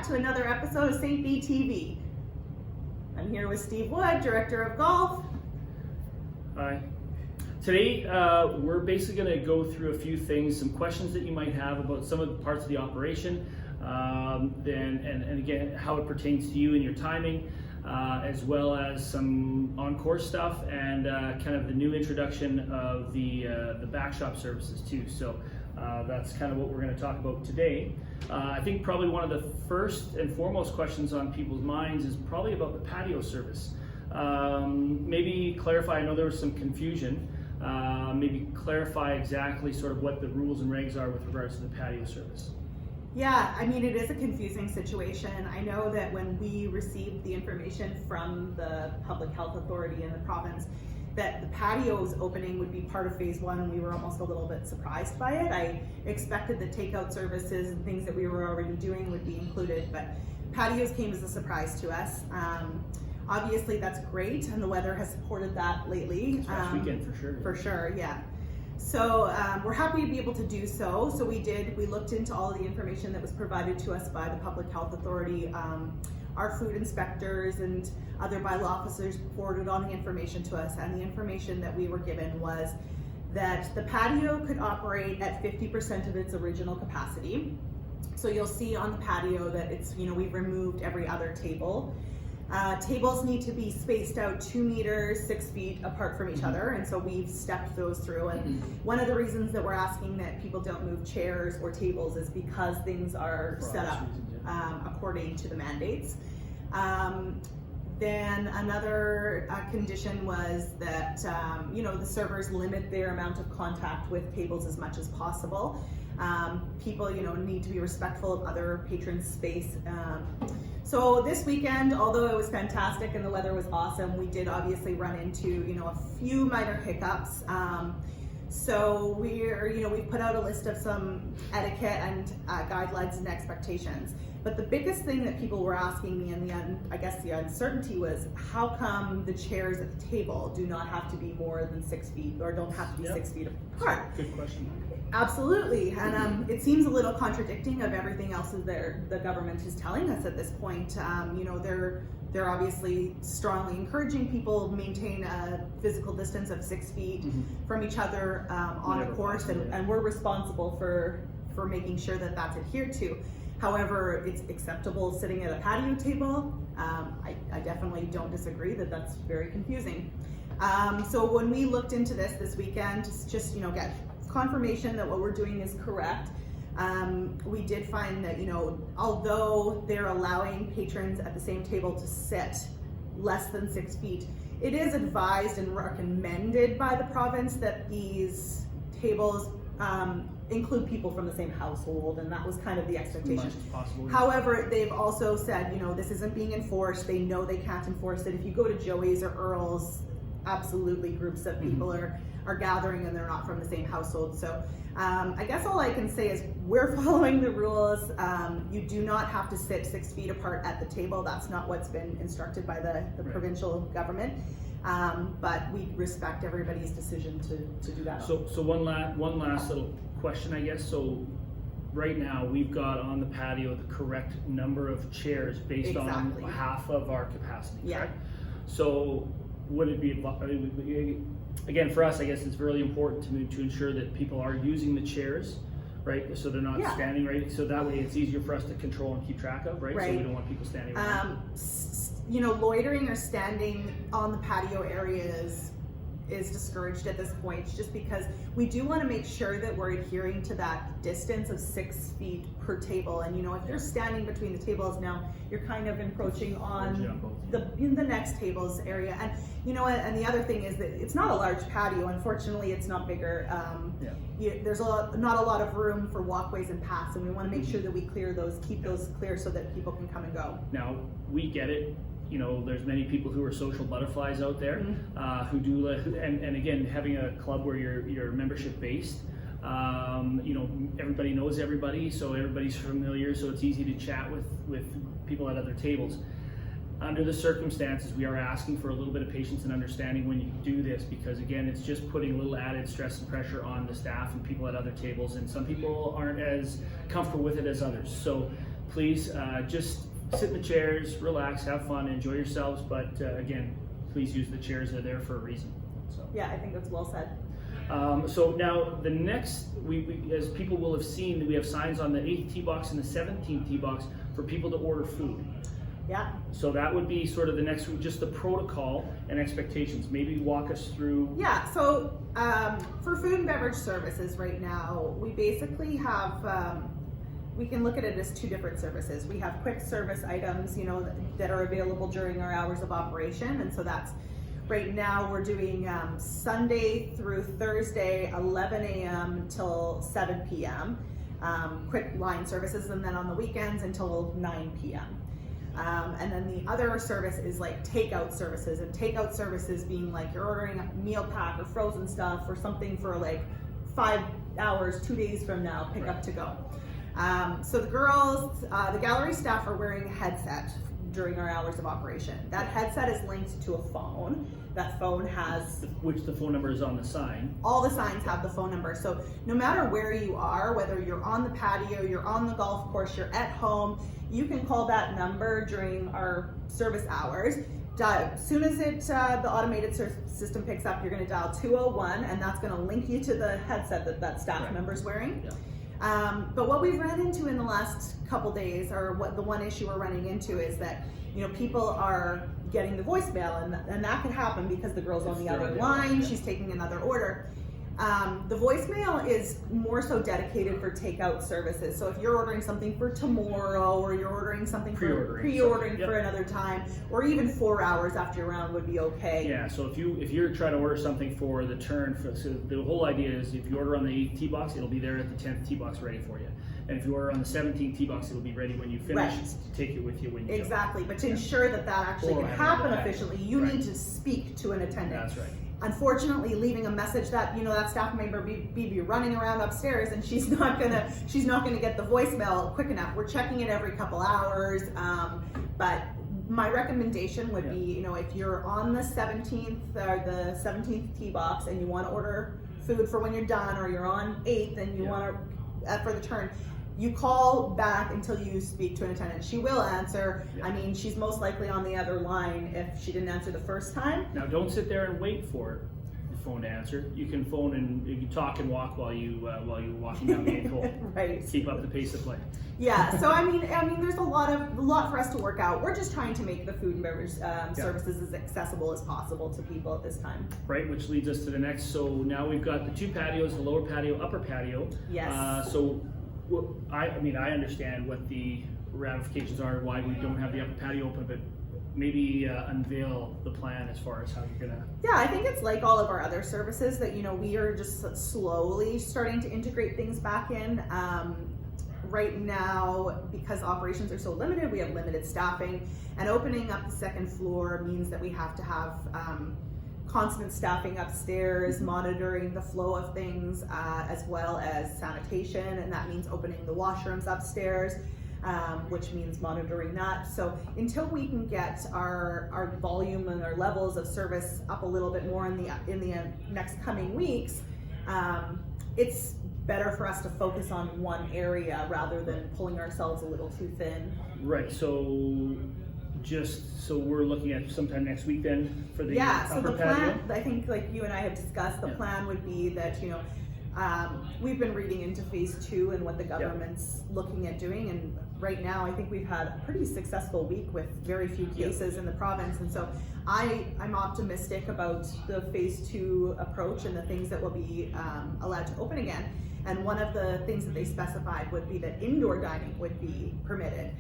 to another episode of St. B TV. I'm here with Steve Wood, Director of Golf. Hi. Today, we're basically going to go through a few things, some questions that you might have about some of the parts of the operation, and again, how it pertains to you and your timing, as well as some on-course stuff and kind of the new introduction of the backshop services too. So that's kind of what we're going to talk about today. I think probably one of the first and foremost questions on people's minds is probably about the patio service. Maybe clarify, I know there was some confusion, maybe clarify exactly sort of what the rules and regs are with regards to the patio service. Yeah, I mean, it is a confusing situation. I know that when we received the information from the Public Health Authority in the province that the patio's opening would be part of phase one, and we were almost a little bit surprised by it. I expected the takeout services and things that we were already doing would be included, but patios came as a surprise to us. Obviously that's great, and the weather has supported that lately. Last weekend for sure. For sure, yeah. So we're happy to be able to do so. So we looked into all of the information that was provided to us by the Public Health Authority. Our food inspectors and other bylaw officers forwarded on the information to us, and the information that we were given was that the patio could operate at 50% of its original capacity. So you'll see on the patio that it's, we've removed every other table. Tables need to be spaced out 2 meters, 6 feet apart from each other, and so we've stepped those through. And one of the reasons that we're asking that people don't move chairs or tables is because things are set up according to the mandates. Then another condition was that the servers limit their amount of contact with tables as much as possible. People need to be respectful of other patrons' space. So this weekend, although it was fantastic and the weather was awesome, we did obviously run into a few minor hiccups. So we've put out a list of some etiquette and guidelines and expectations. But the biggest thing that people were asking me, and the uncertainty was, how come the chairs at the table do not have to be more than 6 feet, or don't have to be 6 feet apart? Good question. Absolutely, and it seems a little contradicting of everything else that the government is telling us at this point. They're obviously strongly encouraging people maintain a physical distance of 6 feet from each other on a course, and we're responsible for making sure that that's adhered to. However, it's acceptable sitting at a patio table. I definitely don't disagree that that's very confusing. So when we looked into this weekend, just get confirmation that what we're doing is correct. We did find that, although they're allowing patrons at the same table to sit less than 6 feet, it is advised and recommended by the province that these tables include people from the same household, and that was kind of the expectation. As much as possible. However, they've also said, this isn't being enforced. They know they can't enforce it. If you go to Joey's or Earl's, absolutely groups of people are gathering and they're not from the same household. So I guess all I can say is we're following the rules. You do not have to sit 6 feet apart at the table. That's not what's been instructed by the provincial government. But we respect everybody's decision to do that. So one last little question, I guess. So right now we've got on the patio the correct number of chairs based on half of our capacity, correct? So would it be, again, for us, I guess it's really important to ensure that people are using the chairs, right? So they're not standing, right? So that way it's easier for us to control and keep track of, right? So we don't want people standing around. Loitering or standing on the patio areas is discouraged at this point, just because we do want to make sure that we're adhering to that distance of 6 feet per table. And if you're standing between the tables now, you're kind of encroaching on the next table's area. And and the other thing is that it's not a large patio. Unfortunately, it's not bigger. There's not a lot of room for walkways and paths, and we want to make sure that we keep those clear so that people can come and go. Now, we get it. There's many people who are social butterflies out there who do, and again, having a club where you're membership based, everybody knows everybody, so everybody's familiar, so it's easy to chat with people at other tables. Under the circumstances, we are asking for a little bit of patience and understanding when you do this, because again, it's just putting a little added stress and pressure on the staff and people at other tables, and some people aren't as comfortable with it as others. So please just sit in the chairs, relax, have fun, enjoy yourselves. But again, please use the chairs; they're there for a reason. So. Yeah, I think that's well said. So now the next, we as people will have seen, we have signs on the 8th tee box and the 17th tee box for people to order food. Yeah. So that would be sort of the next, just the protocol and expectations. Maybe walk us through. Yeah, so for food and beverage services right now, we basically have, we can look at it as two different services. We have quick service items, you know, that are available during our hours of operation. And so that's, right now we're doing Sunday through Thursday, 11 a.m. till 7 p.m. Quick line services, and then on the weekends until 9 p.m. And then the other service is like takeout services, and takeout services being like you're ordering a meal pack or frozen stuff or something for like 5 hours, 2 days from now, pick up to go. So the girls, the gallery staff are wearing a headset during our hours of operation. That headset is linked to a phone. That phone has... Which the phone number is on the sign. All the signs have the phone number. So no matter where you are, whether you're on the patio, you're on the golf course, you're at home, you can call that number during our service hours. As soon as the automated system picks up, you're going to dial 201, and that's going to link you to the headset that staff member's wearing. Yeah. But what we've run into in the last couple days, or what the one issue we're running into, is that people are getting the voicemail, and that could happen because the girl's on the other line, she's taking another order. The voicemail is more so dedicated for takeout services. So if you're ordering something for tomorrow, or you're ordering something pre-ordering for another time, or even 4 hours after your round would be okay. Yeah. So if you're trying to order something for the turn, so the whole idea is if you order on the 8th tee box, it'll be there at the 10th tee box ready for you. And if you order on the 17th tee box, it'll be ready when you finish to take it with you when you Exactly. But to ensure that actually can happen efficiently, you need to speak to an attendant. That's right. Unfortunately, leaving a message that that staff member be running around upstairs, and she's not gonna get the voicemail quick enough. We're checking it every couple hours, but my recommendation would be, if you're on the 17th or the 17th tee box and you want to order food for when you're done, or you're on 8th and you want to for the turn, you call back until you speak to an attendant. She will answer. I mean, she's most likely on the other line if she didn't answer the first time. Now, don't sit there and wait for the phone to answer. You can phone and you can talk and walk while you're walking down the 8th hole. Right. Keep up the pace of play. Yeah. So I mean, there's a lot for us to work out. We're just trying to make the food and beverage services as accessible as possible to people at this time. Right, which leads us to the next. So now we've got the two patios: the lower patio, upper patio. Yes. Well, I understand what the ramifications are, why we don't have the upper patio open, but maybe unveil the plan as far as how you're gonna... Yeah, I think it's like all of our other services that, we are just slowly starting to integrate things back in. Right now, because operations are so limited, we have limited staffing, and opening up the second floor means that we have to have constant staffing upstairs, monitoring the flow of things, as well as sanitation, and that means opening the washrooms upstairs, which means monitoring that. So until we can get our volume and our levels of service up a little bit more in the next coming weeks, it's better for us to focus on one area rather than pulling ourselves a little too thin. Right. So we're looking at sometime next week then for the so the plan, patio? I think like you and I have discussed, the plan would be that, we've been reading into phase 2 and what the government's looking at doing, and right now I think we've had a pretty successful week with very few cases in the province, and so I'm optimistic about the phase 2 approach and the things that will be allowed to open again. And one of the things that they specified would be that indoor dining would be permitted.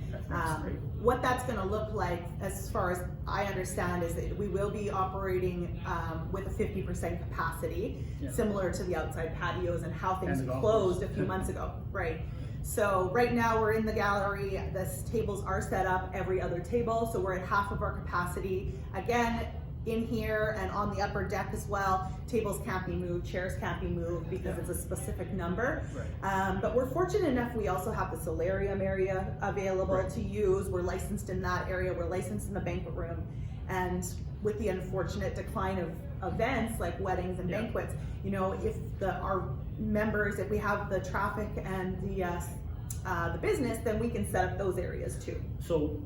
What that's going to look like, as far as I understand, is that we will be operating with a 50% capacity, similar to the outside patios and how things closed a few months ago. Right. So right now we're in the gallery. The tables are set up every other table, so we're at half of our capacity. Again, in here and on the upper deck as well, tables can't be moved, chairs can't be moved because it's a specific number. Right. But we're fortunate enough, we also have the solarium area available to use. We're licensed in that area, we're licensed in the banquet room. And with the unfortunate decline of events like weddings and banquets, if our members, if we have the traffic and the the business, then we can set up those areas too. So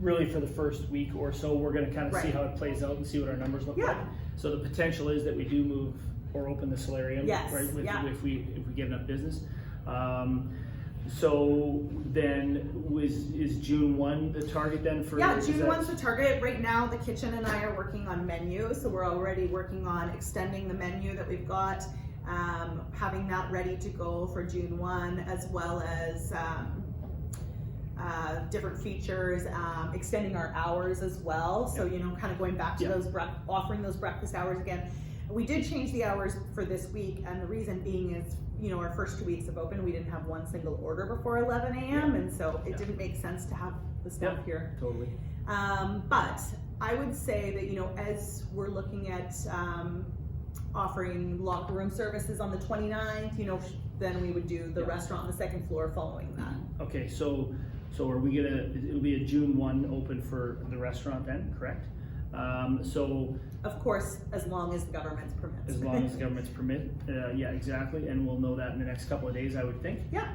really for the first week or so, we're going to kind of see Right. how it plays out and see what our numbers look Yeah. like. So the potential is that we do move or open the solarium, Yes, right? yeah. If we get enough business. So then is June 1 the target then for? Yeah, is June that- 1's the target. Right now, the kitchen and I are working on menu, so we're already working on extending the menu that we've got, having that ready to go for June 1, as well as different features, extending our hours as well. So, you know, kind of going back to Yeah. those offering those breakfast hours again. We did change the hours for this week, and the reason being is, you know, our first 2 weeks of open, we didn't have one single order before 11 a.m. Yeah. and so it Yeah. didn't make sense to have the staff Yeah. here. Totally. But I would say that, you know, as we're looking at offering locker room services on the 29th, you know, then we would do the Yeah. restaurant on the second floor following that. Okay, so are we gonna? It'll be a June 1 open for the restaurant then, correct? So Of course, as long as the government's permits. as long as the government's permit, yeah, exactly, and we'll know that in the next couple of days, I would think. Yeah.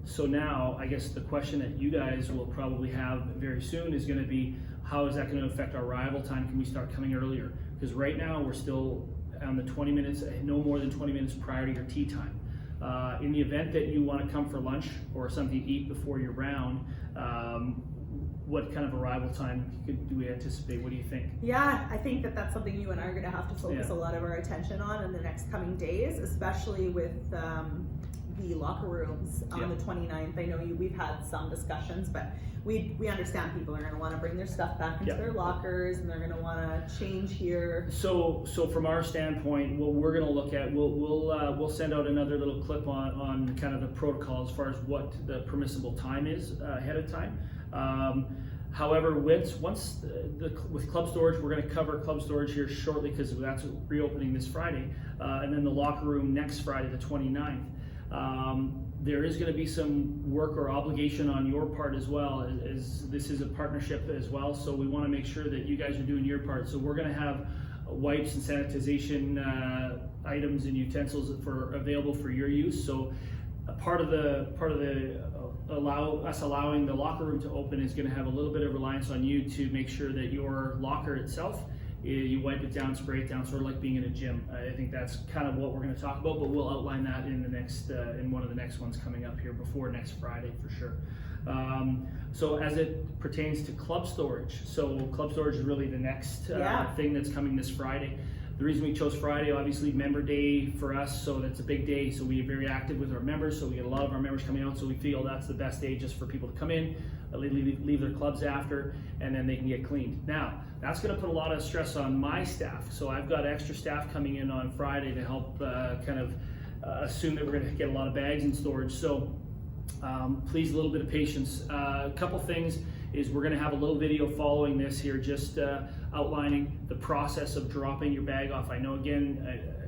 So now, I guess the question that you guys will probably have very soon is going to be, how is that going to affect our arrival time? Can we start coming earlier? Because right now we're still on the 20 minutes, no more than 20 minutes prior to your tea time. In the event that you want to come for lunch or something to eat before your round, what kind of arrival time do we anticipate? What do you think? Yeah, I think that that's something you and I are going to have to focus Yeah. a lot of our attention on in the next coming days, especially with the locker rooms on Yeah. the 29th. I know we've had some discussions, but we understand people are going to want to bring their stuff back into Yeah. their lockers, and they're going to want to change here. So from our standpoint, what we're going to look at, we'll send out another little clip on kind of the protocol as far as what the permissible time is ahead of time. However, with club storage, we're going to cover club storage here shortly because that's reopening this Friday, and then the locker room next Friday, the 29th. There is going to be some work or obligation on your part as well, as this is a partnership as well, so we want to make sure that you guys are doing your part. So we're going to have wipes and sanitization items and utensils available for your use. So part of the allowing the locker room to open is going to have a little bit of reliance on you to make sure that your locker itself, you wipe it down, spray it down, sort of like being in a gym. I think that's kind of what we're going to talk about, but we'll outline that in the next, in one of the next ones coming up here before next Friday for sure. So as it pertains to club storage, so club storage is really the next thing that's coming this Friday. The reason we chose Friday, obviously member day for us, so that's a big day, so we're very active with our members, so we get a lot of our members coming out, so we feel that's the best day just for people to come in, leave their clubs after, and then they can get cleaned. Now, that's going to put a lot of stress on my staff, so I've got extra staff coming in on Friday to help kind of assume that we're going to get a lot of bags in storage, so please, a little bit of patience. A couple things is we're going to have a little video following this here, just outlining the process of dropping your bag off. I know, again,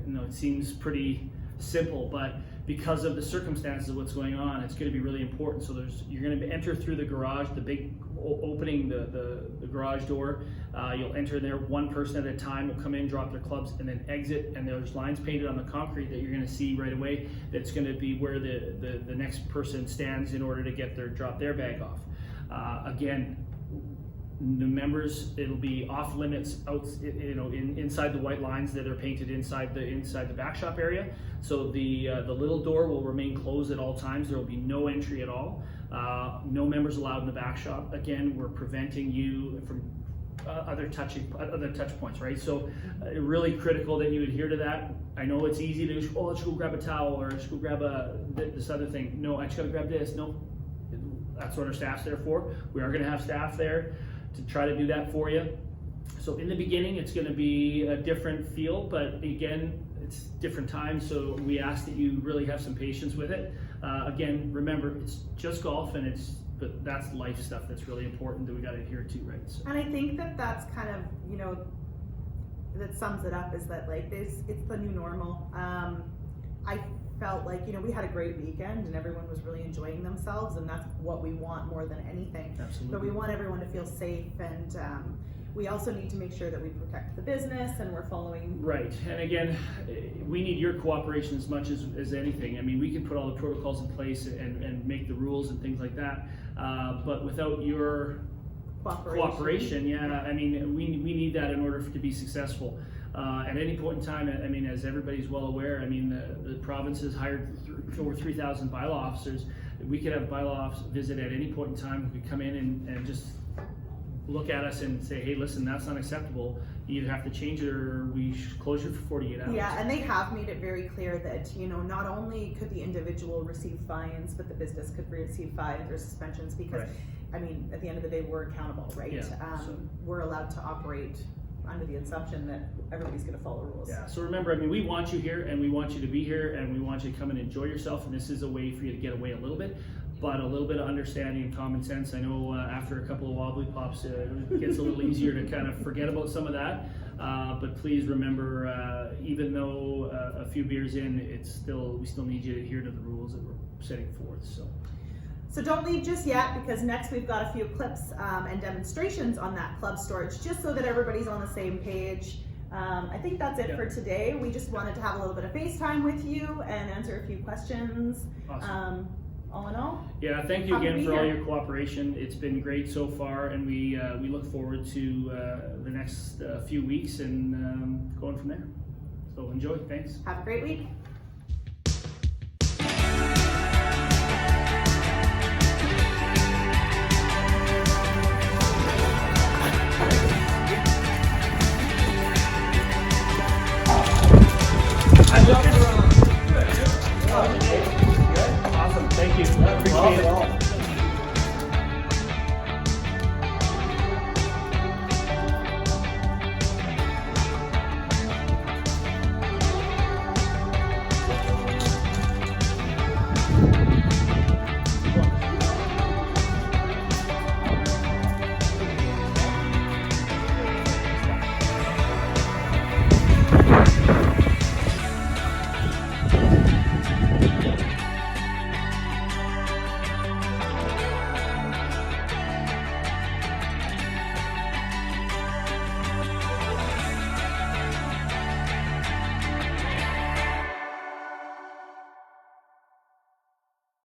it seems pretty simple, but because of the circumstances of what's going on, it's going to be really important. So you're going to enter through the garage, the big opening, the garage door. You'll enter there, one person at a time will come in, drop their clubs, and then exit, and there's lines painted on the concrete that you're going to see right away. That's going to be where the next person stands in order to drop their bag off. Again, the members, it'll be off limits out, inside the white lines that are painted inside the back shop area. So the little door will remain closed at all times. There will be no entry at all. No members allowed in the back shop. Again, we're preventing you from other touch points, right? So really critical that you adhere to that. I know it's easy to just, let's go grab a towel, or let's go grab this other thing. No, I just gotta grab this. No, that's what our staff's there for. We are going to have staff there to try to do that for you. So in the beginning, it's going to be a different feel, but again, it's different times, so we ask that you really have some patience with it. Again, remember, it's just golf, but that's life stuff that's really important that we got to adhere to, right? So. And I think that that's kind of, that sums it up, is that it's the new normal. I felt like, we had a great weekend and everyone was really enjoying themselves, and that's what we want more than anything. Absolutely. But we want everyone to feel safe, and we also need to make sure that we protect the business and we're following. Right, and again, we need your cooperation as much as anything. I mean, we can put all the protocols in place and make the rules and things like that, but without your cooperation, yeah, I mean, we need that in order to be successful. At any point in time, I mean, as everybody's well aware, I mean, the province has hired over 3,000 bylaw officers. We could have a bylaw officer visit at any point in time, who could come in and just look at us and say, hey, listen, that's not acceptable. You either have to change it or we close you for 48 hours. Yeah, and they have made it very clear that, you know, not only could the individual receive fines, but the business could receive fines or suspensions because, Right. I mean, at the end of the day, we're accountable, right? Yeah, so- We're allowed to operate under the assumption that everybody's going to follow rules. Yeah, so remember, I mean, we want you here and we want you to be here and we want you to come and enjoy yourself, and this is a way for you to get away a little bit, but a little bit of understanding and common sense. I know after a couple of wobbly pops, it gets a little easier to kind of forget about some of that, but please remember, even though a few beers in, we still need you to adhere to the rules that we're setting forth. So don't leave just yet, because next we've got a few clips and demonstrations on that club storage, just so that everybody's on the same page. I think that's it for today. We just wanted to have a little bit of FaceTime with you and answer a few questions. Awesome. All in all, yeah, thank you happy to again be for all here. your cooperation. It's been great so far, and we look forward to the next few weeks and going from there. So enjoy. Thanks. have a great week.